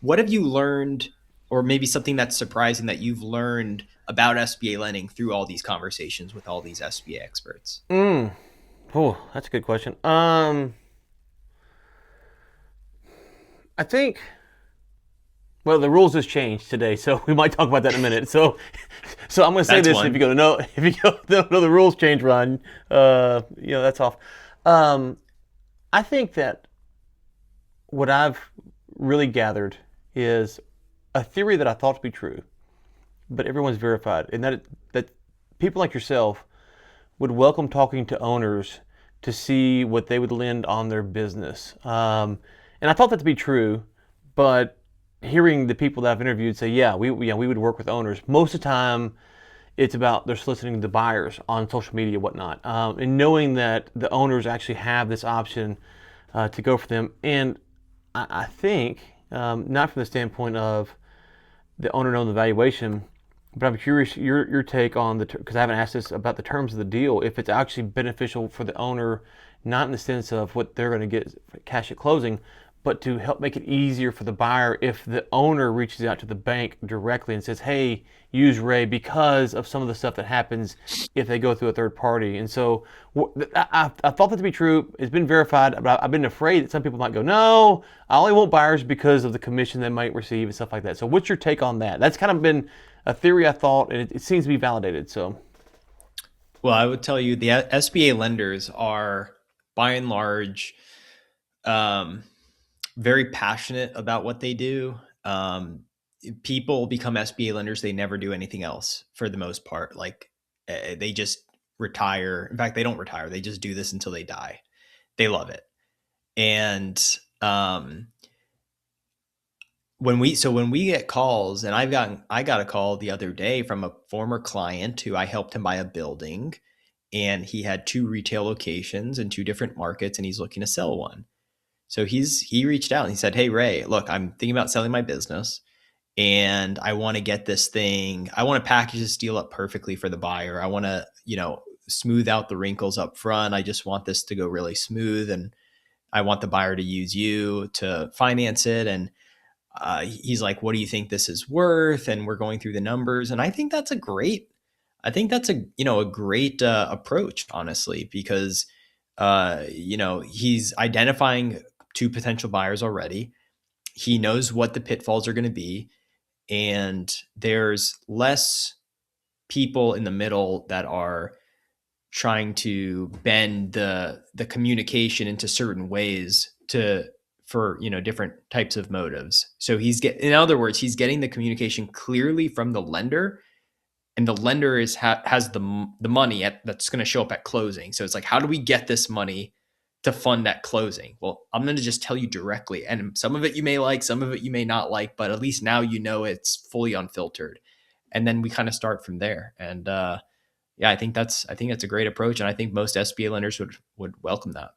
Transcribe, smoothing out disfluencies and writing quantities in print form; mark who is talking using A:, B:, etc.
A: What have you learned, or maybe something that's surprising that you've learned about SBA lending through all these conversations with all these SBA experts?
B: Mm. Oh, that's a good question. I think. Well, the rules has changed today, so we might talk about that in a minute. So I'm going to say
A: That's
B: this: if you
A: one.
B: go to know, if you go to know the rules change, Ryan, that's off. Um, I think that what I've really gathered is a theory that I thought to be true, but everyone's verified, and that people like yourself would welcome talking to owners to see what they would lend on their business. And I thought that to be true, but hearing the people that I've interviewed say, we would work with owners. Most of the time, it's about they're soliciting the buyers on social media, whatnot, and knowing that the owners actually have this option to go for them. And I think not from the standpoint of the owner knowing the valuation. But I'm curious your take on because I haven't asked this about the terms of the deal. If it's actually beneficial for the owner, not in the sense of what they're going to get cash at closing, but to help make it easier for the buyer if the owner reaches out to the bank directly and says, "Hey, use Ray because of some of the stuff that happens if they go through a third party." And so I thought that to be true. It's been verified, but I've been afraid that some people might go, "No, I only want buyers because of the commission they might receive and stuff like that." So what's your take on that? That's kind of been a theory I thought, and it seems to be validated. So,
A: Well, I would tell you the SBA lenders are, by and large, um, very passionate about what they do. People become SBA lenders, they never do anything else for the most part. Like they just retire. In fact, they don't retire. They just do this until they die. They love it. And um, when we get calls, and I got a call the other day from a former client who I helped him buy a building, and he had two retail locations in two different markets, and he's looking to sell one. So he reached out and he said, "Hey Ray, look, I'm thinking about selling my business, and I want to get this thing. I want to package this deal up perfectly for the buyer. I want to, smooth out the wrinkles up front. I just want this to go really smooth, and I want the buyer to use you to finance it." And he's like, "What do you think this is worth?" And we're going through the numbers, and I think that's a great approach, honestly, because he's identifying two potential buyers already. He knows what the pitfalls are going to be, and there's less people in the middle that are trying to bend the communication into certain ways to for different types of motives. So in other words, he's getting the communication clearly from the lender, and the lender has the money that's going to show up at closing. So it's like, how do we get this money to fund that closing? Well, I'm going to just tell you directly, and some of it you may like, some of it you may not like, but at least now it's fully unfiltered, and then we kind of start from there. And yeah, I think that's a great approach, and I think most SBA lenders would welcome that.